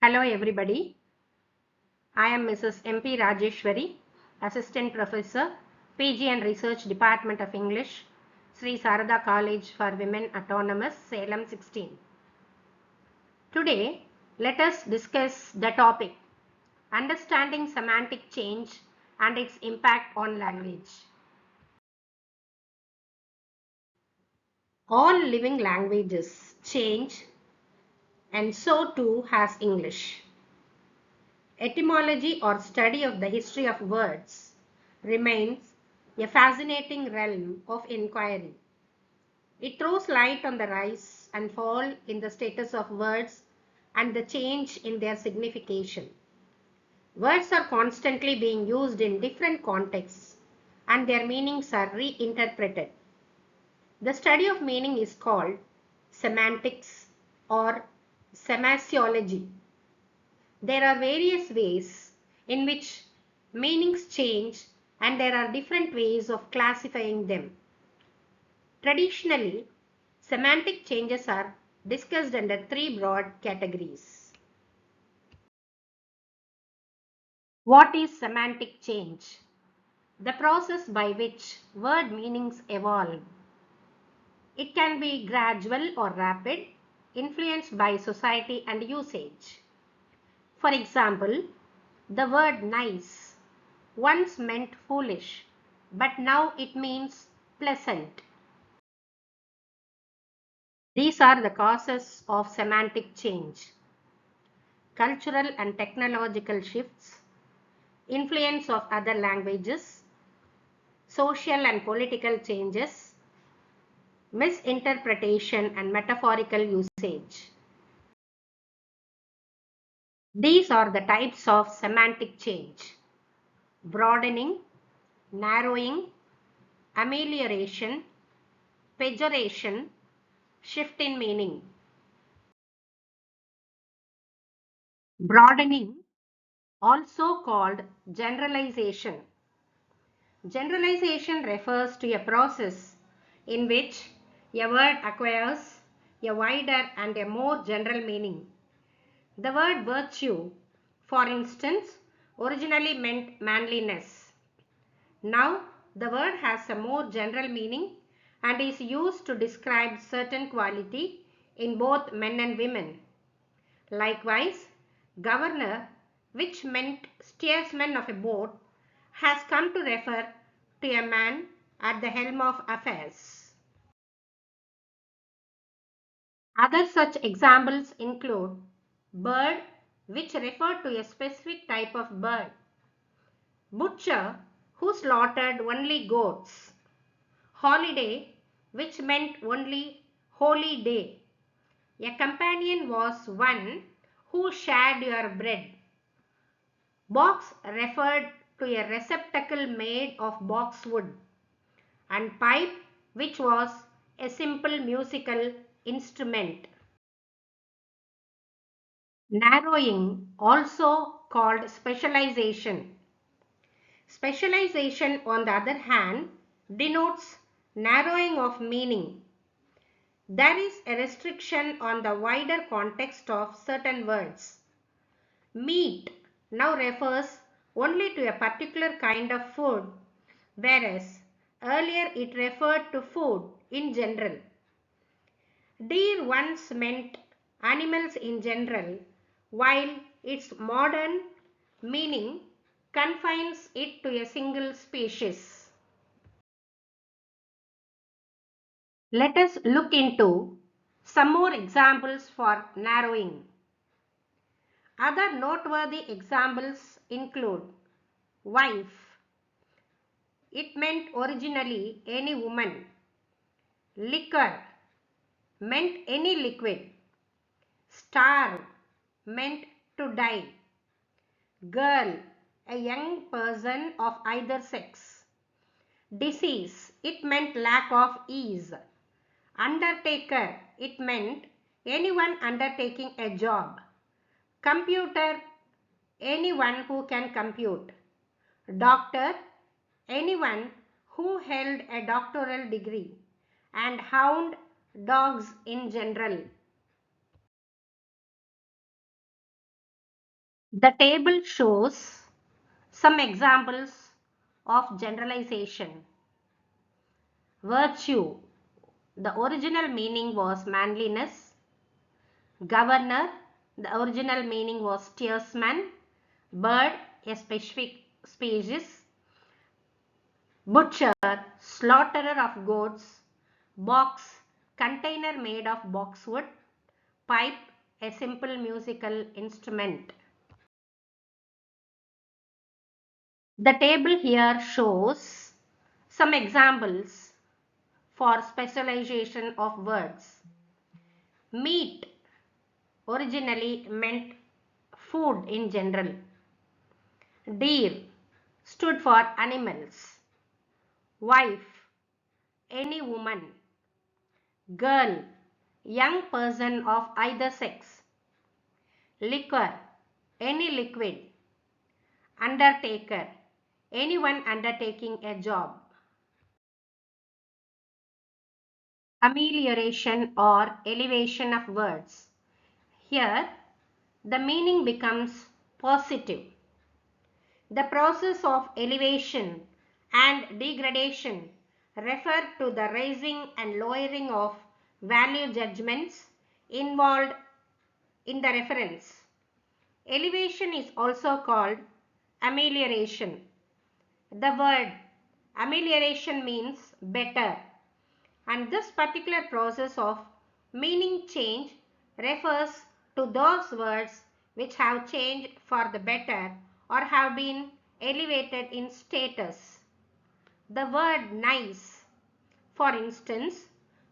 Hello everybody. I am Mrs. MP Rajeshwari, Assistant Professor, PG and Research Department of English, Sri Sarada College for Women Autonomous, Salem 16. Today, let us discuss the topic Understanding Semantic Change and its Impact on Language. All living languages change, and so too has English. Etymology or study of the history of words remains a fascinating realm of inquiry. It throws light on the rise and fall in the status of words and the change in their signification. Words are constantly being used in different contexts and their meanings are reinterpreted. The study of meaning is called semantics or semasiology. There are various ways in which meanings change and there are different ways of classifying them. Traditionally, semantic changes are discussed under three broad categories. What is semantic change? The process by which word meanings evolve. It can be gradual or rapid, influenced by society and usage. For example, the word nice once meant foolish, but now it means pleasant. These are the causes of semantic change: cultural and technological shifts, influence of other languages, social and political changes, misinterpretation and metaphorical usage. These are the types of semantic change: broadening, narrowing, amelioration, pejoration, shift in meaning. Broadening, also called generalization. Generalization refers to a process in which a word acquires a wider and a more general meaning. The word virtue, for instance, originally meant manliness. Now, the word has a more general meaning and is used to describe certain quality in both men and women. Likewise, governor, which meant steersman of a boat, has come to refer to a man at the helm of affairs. Other such examples include bird, which referred to a specific type of bird; butcher, who slaughtered only goats; holiday, which meant only holy day; a companion was one who shared your bread; box referred to a receptacle made of boxwood; and pipe, which was a simple musical instrument. Narrowing, also called specialization. Specialization, on the other hand, denotes narrowing of meaning. There is a restriction on the wider context of certain words. Meat now refers only to a particular kind of food, whereas earlier it referred to food in general. Deer once meant animals in general, while its modern meaning confines it to a single species. Let us look into some more examples for narrowing. Other noteworthy examples include wife. It meant originally any woman. Liquor meant any liquid. Starve meant to die. Girl, a young person of either sex. Disease, it meant lack of ease. Undertaker, it meant anyone undertaking a job. Computer, anyone who can compute. Doctor, anyone who held a doctoral degree. And hound, dogs in general. The table shows some examples of generalization. Virtue. The original meaning was manliness. Governor. The original meaning was steersman. Bird, a specific species. Butcher, slaughterer of goats. Box, container made of boxwood. Pipe, a simple musical instrument. The table here shows some examples for specialization of words. Meat originally meant food in general. Deer stood for animals. Wife, any woman. Girl, young person of either sex. Liquor, any liquid. Undertaker, anyone undertaking a job. Amelioration or elevation of words. Here, the meaning becomes positive. The process of elevation and degradation refer to the raising and lowering of value judgments involved in the reference. Elevation is also called amelioration. The word amelioration means better, and this particular process of meaning change refers to those words which have changed for the better or have been elevated in status. The word nice, for instance,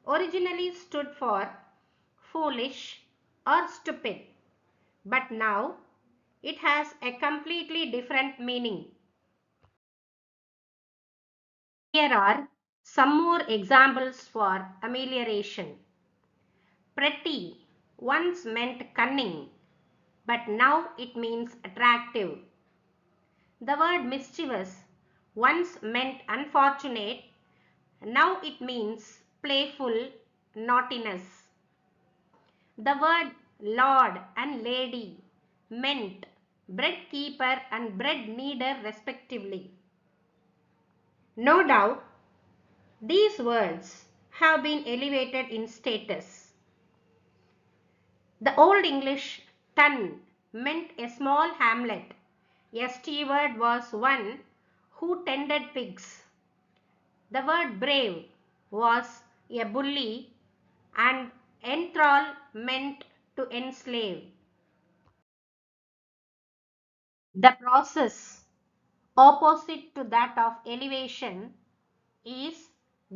originally stood for foolish or stupid, but now it has a completely different meaning. Here are some more examples for amelioration. Pretty once meant cunning, but now it means attractive. The word mischievous once meant unfortunate, now it means playful naughtiness. The word lord and lady meant bread keeper and bread kneader respectively. No doubt, these words have been elevated in status. The Old English tun meant a small hamlet. A steward was one who tended pigs. The word brave was a bully, and enthrall meant to enslave. The process opposite to that of elevation is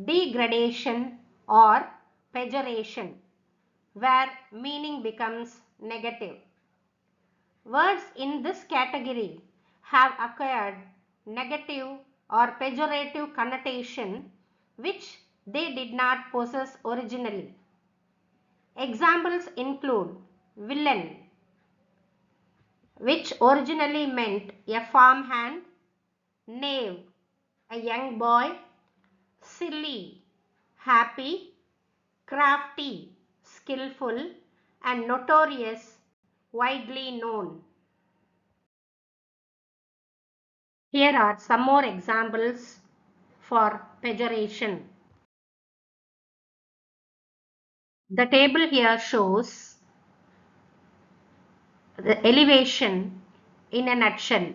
degradation or pejoration, where meaning becomes negative. Words in this category have acquired negative or pejorative connotation which they did not possess originally. Examples include villain, which originally meant a farmhand, knave, a young boy, silly, happy, crafty, skillful, and notorious, widely known. Here are some more examples for pejoration. The table here shows the elevation in a nutshell.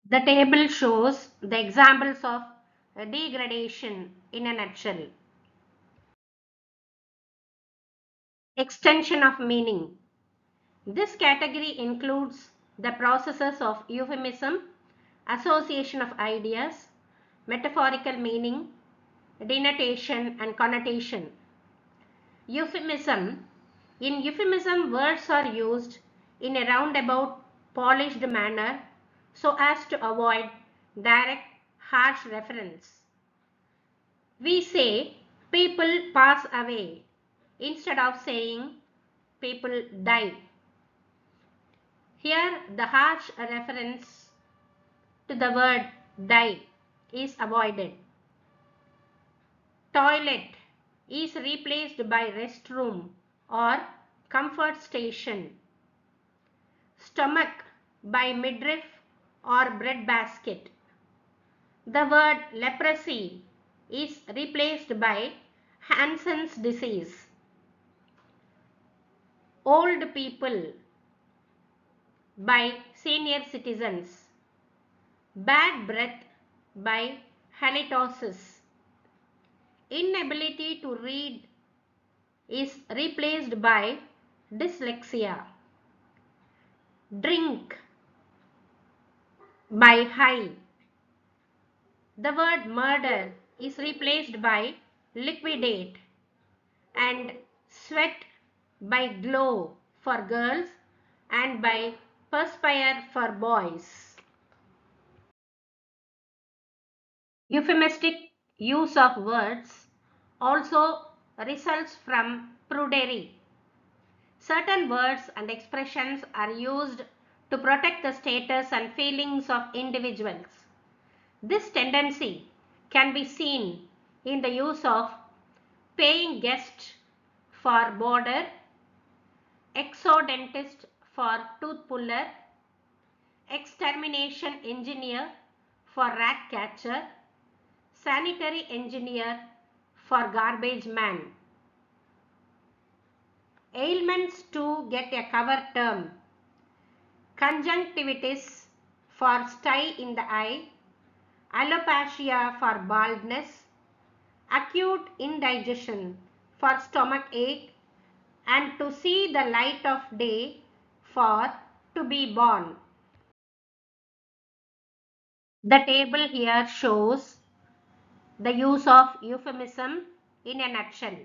The table shows the examples of degradation in a nutshell. Extension of meaning. This category includes the processes of euphemism, association of ideas, metaphorical meaning, denotation, and connotation. Euphemism. In euphemism, words are used in a roundabout, polished manner so as to avoid direct, harsh reference. We say people pass away instead of saying people die. Here, the harsh reference to the word die is avoided. Toilet is replaced by restroom or comfort station. Stomach by midriff or breadbasket. The word leprosy is replaced by Hansen's disease. Old people by senior citizens. Bad breath by halitosis. Inability to read is replaced by dyslexia. Drink by high. The word murder is replaced by liquidate, and sweat by glow for girls and by perspire for boys. Euphemistic use of words also results from prudery. Certain words and expressions are used to protect the status and feelings of individuals. This tendency can be seen in the use of paying guest for boarder, exodentist for tooth puller, extermination engineer for rat catcher, sanitary engineer for garbage man. Ailments to get a cover term. Conjunctivitis for sty in the eye, alopecia for baldness, acute indigestion for stomach ache, and to see the light of day for to be born. The table here shows the use of euphemism in a nutshell.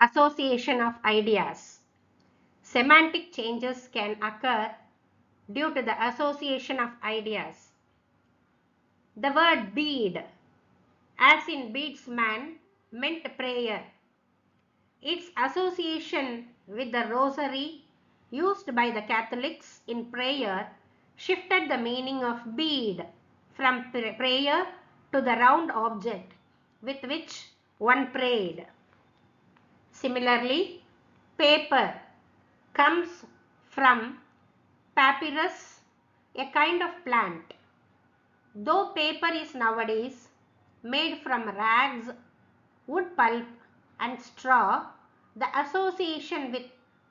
Association of ideas. Semantic changes can occur due to the association of ideas. The word bead, as in beadsman, meant prayer. Its association with the rosary used by the Catholics in prayer shifted the meaning of bead from prayer to the round object with which one prayed. Similarly, paper comes from papyrus, a kind of plant. Though paper is nowadays made from rags, wood pulp and straw, the association with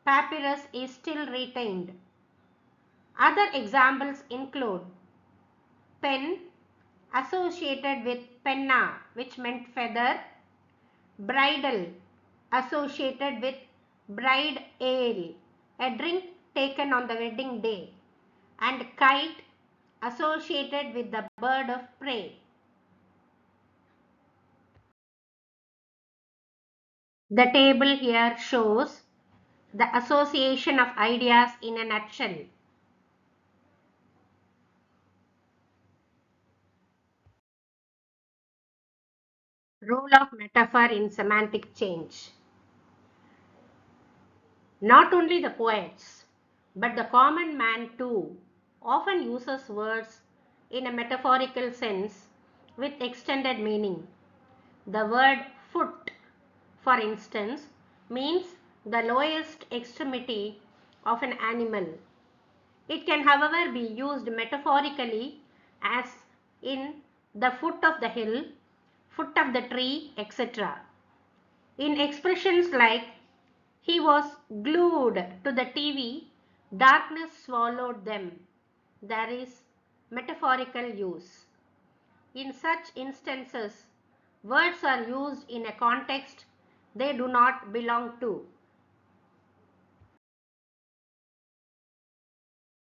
papyrus is still retained. Other examples include pen associated with penna, which meant feather, bridal associated with bride ale, a drink taken on the wedding day, and kite associated with the bird of prey. The table here shows the association of ideas in a nutshell. Role of metaphor in semantic change. Not only the poets, but the common man too often uses words in a metaphorical sense with extended meaning. The word foot, for instance, means the lowest extremity of an animal. It can, however, be used metaphorically as in the foot of the hill, foot of the tree, etc. In expressions like he was glued to the TV, darkness swallowed them, there is metaphorical use. In such instances, words are used in a context they do not belong to.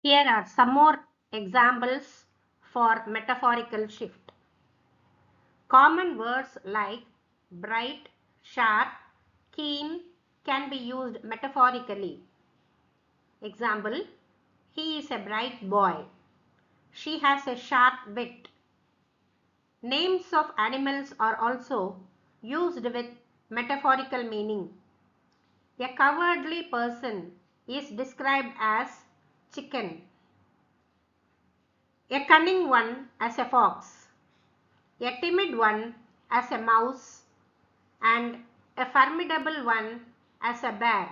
Here are some more examples for metaphorical shift. Common words like bright, sharp, keen can be used metaphorically. Example, he is a bright boy. She has a sharp wit. Names of animals are also used with metaphorical meaning. A cowardly person is described as chicken. A cunning one as a fox. a timid one as a mouse, and a formidable one as a bear.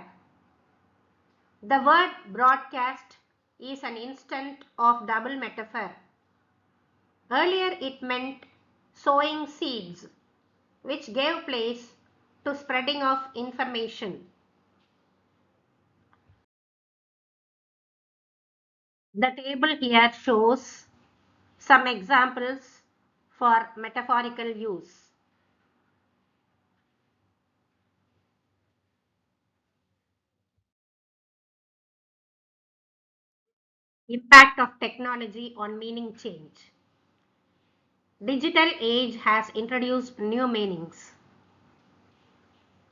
The word broadcast is an instant of double metaphor. Earlier it meant sowing seeds, which gave place to spreading of information. The table here shows some examples for metaphorical use. Impact of technology on meaning change. Digital age has introduced new meanings.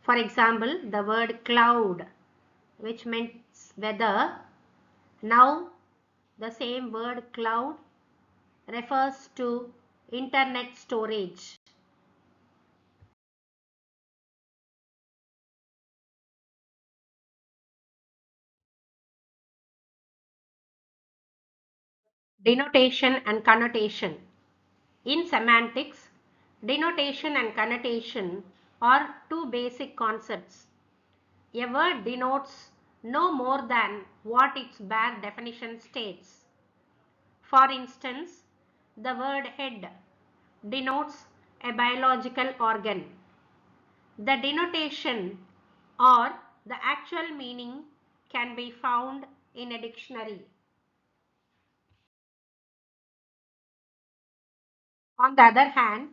For example, the word cloud, which means weather, now the same word cloud refers to internet storage. Denotation and connotation. In semantics, denotation and connotation are two basic concepts. A word denotes no more than what its bare definition states. For instance, the word head denotes a biological organ. The denotation or the actual meaning can be found in a dictionary. On the other hand,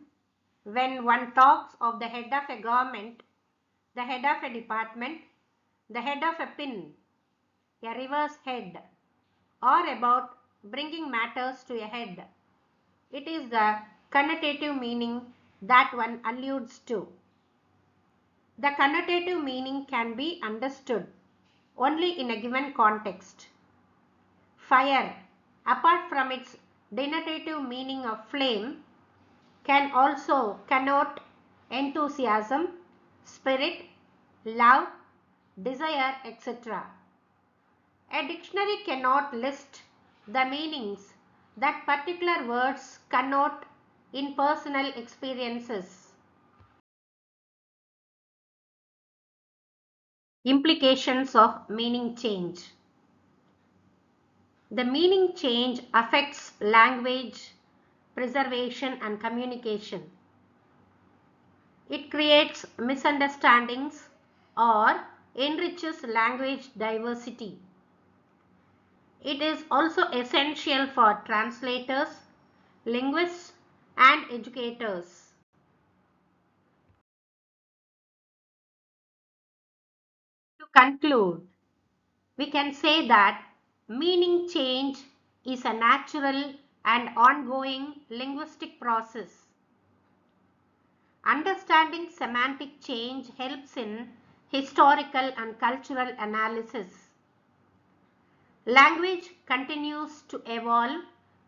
when one talks of the head of a government, the head of a department, the head of a pin, a river's head, or about bringing matters to a head, it is the connotative meaning that one alludes to. The connotative meaning can be understood only in a given context. Fire, apart from its denotative meaning of flame, can also connote enthusiasm, spirit, love, desire, etc. A dictionary cannot list the meanings that particular words connote in personal experiences. Implications of meaning change. The meaning change affects language, preservation, and communication. It creates misunderstandings or enriches language diversity. It is also essential for translators, linguists, and educators. To conclude, we can say that meaning change is a natural and ongoing linguistic process. Understanding semantic change helps in historical and cultural analysis. Language continues to evolve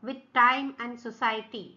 with time and society.